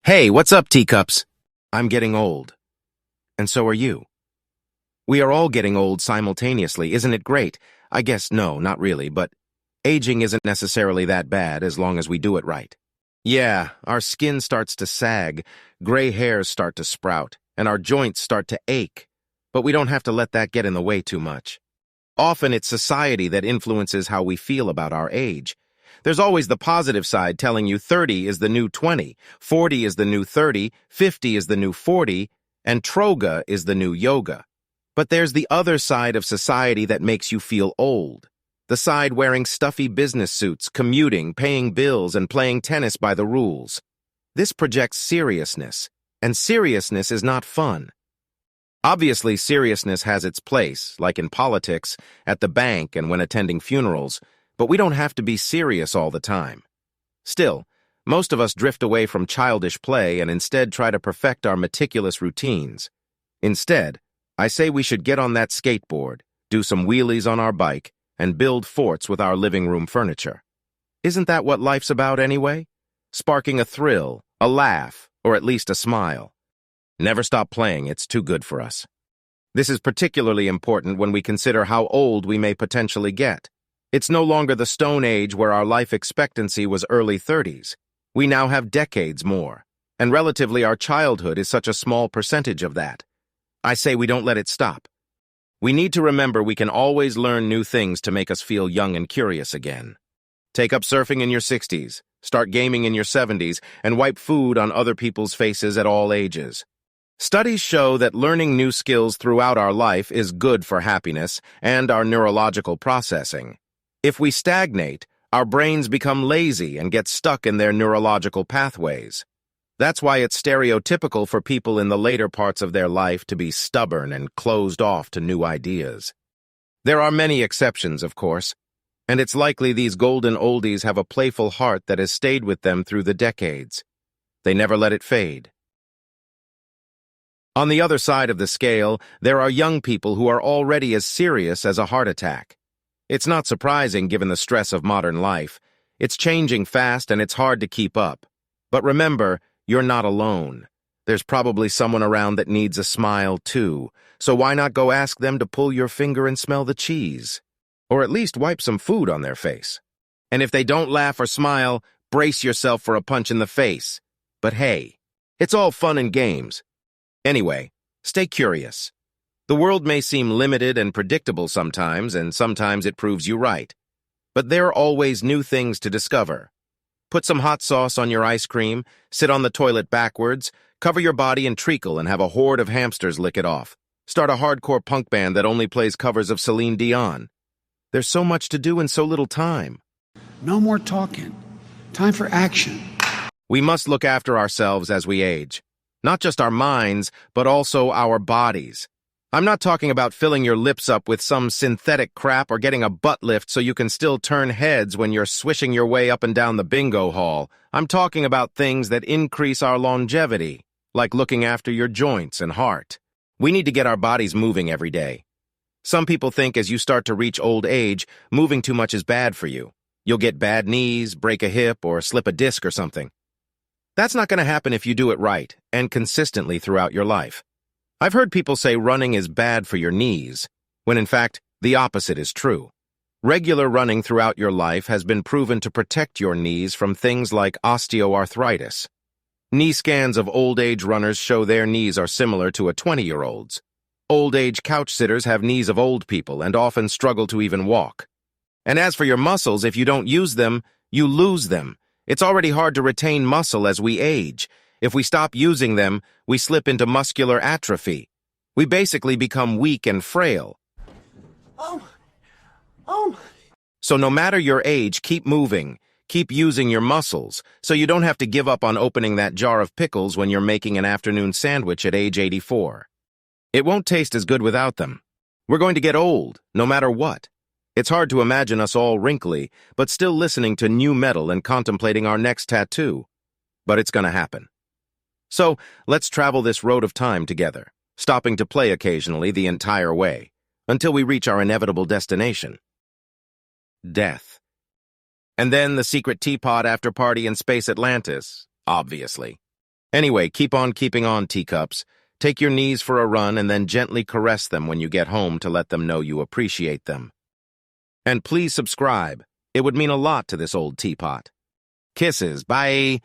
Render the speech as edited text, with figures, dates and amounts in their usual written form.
Hey, what's up, teacups? I'm getting old. And so are you. We are all getting old simultaneously, isn't it great? I guess no, not really, but aging isn't necessarily that bad as long as we do it right. Yeah, our skin starts to sag, gray hairs start to sprout, and our joints start to ache. But we don't have to let that get in the way too much. Often it's society that influences how we feel about our age. There's always the positive side telling you 30 is the new 20, 40 is the new 30, 50 is the new 40, and Troga is the new yoga. But there's the other side of society that makes you feel old. The side wearing stuffy business suits, commuting, paying bills, and playing tennis by the rules. This projects seriousness, and seriousness is not fun. Obviously, seriousness has its place, like in politics, at the bank, and when attending funerals, but we don't have to be serious all the time. Still, most of us drift away from childish play and instead try to perfect our meticulous routines. Instead, I say we should get on that skateboard, do some wheelies on our bike, and build forts with our living room furniture. Isn't that what life's about anyway? Sparking a thrill, a laugh, or at least a smile. Never stop playing, it's too good for us. This is particularly important when we consider how old we may potentially get. It's no longer the Stone Age where our life expectancy was early 30s. We now have decades more, and relatively our childhood is such a small percentage of that. I say we don't let it stop. We need to remember we can always learn new things to make us feel young and curious again. Take up surfing in your 60s, start gaming in your 70s, and wipe food on other people's faces at all ages. Studies show that learning new skills throughout our life is good for happiness and our neurological processing. If we stagnate, our brains become lazy and get stuck in their neurological pathways. That's why it's stereotypical for people in the later parts of their life to be stubborn and closed off to new ideas. There are many exceptions, of course, and it's likely these golden oldies have a playful heart that has stayed with them through the decades. They never let it fade. On the other side of the scale, there are young people who are already as serious as a heart attack. It's not surprising given the stress of modern life. It's changing fast and it's hard to keep up. But remember, you're not alone. There's probably someone around that needs a smile too, so why not go ask them to pull your finger and smell the cheese? Or at least wipe some food on their face. And if they don't laugh or smile, brace yourself for a punch in the face. But hey, it's all fun and games. Anyway, stay curious. The world may seem limited and predictable sometimes, and sometimes it proves you right. But there are always new things to discover. Put some hot sauce on your ice cream, sit on the toilet backwards, cover your body in treacle and have a horde of hamsters lick it off. Start a hardcore punk band that only plays covers of Celine Dion. There's so much to do in so little time. No more talking. Time for action. We must look after ourselves as we age. Not just our minds, but also our bodies. I'm not talking about filling your lips up with some synthetic crap or getting a butt lift so you can still turn heads when you're swishing your way up and down the bingo hall. I'm talking about things that increase our longevity, like looking after your joints and heart. We need to get our bodies moving every day. Some people think as you start to reach old age, moving too much is bad for you. You'll get bad knees, break a hip, or slip a disc or something. That's not going to happen if you do it right and consistently throughout your life. I've heard people say running is bad for your knees, when in fact, the opposite is true. Regular running throughout your life has been proven to protect your knees from things like osteoarthritis. Knee scans of old-age runners show their knees are similar to a 20-year-old's. Old-age couch sitters have knees of old people and often struggle to even walk. And as for your muscles, if you don't use them, you lose them. It's already hard to retain muscle as we age. If we stop using them, we slip into muscular atrophy. We basically become weak and frail. So no matter your age, keep moving. Keep using your muscles, so you don't have to give up on opening that jar of pickles when you're making an afternoon sandwich at age 84. It won't taste as good without them. We're going to get old, no matter what. It's hard to imagine us all wrinkly, but still listening to new metal and contemplating our next tattoo. But it's gonna happen. So, let's travel this road of time together, stopping to play occasionally the entire way, until we reach our inevitable destination. Death. And then the secret teapot after party in Space Atlantis, obviously. Anyway, keep on keeping on, teacups. Take your knees for a run and then gently caress them when you get home to let them know you appreciate them. And please subscribe. It would mean a lot to this old teapot. Kisses, bye.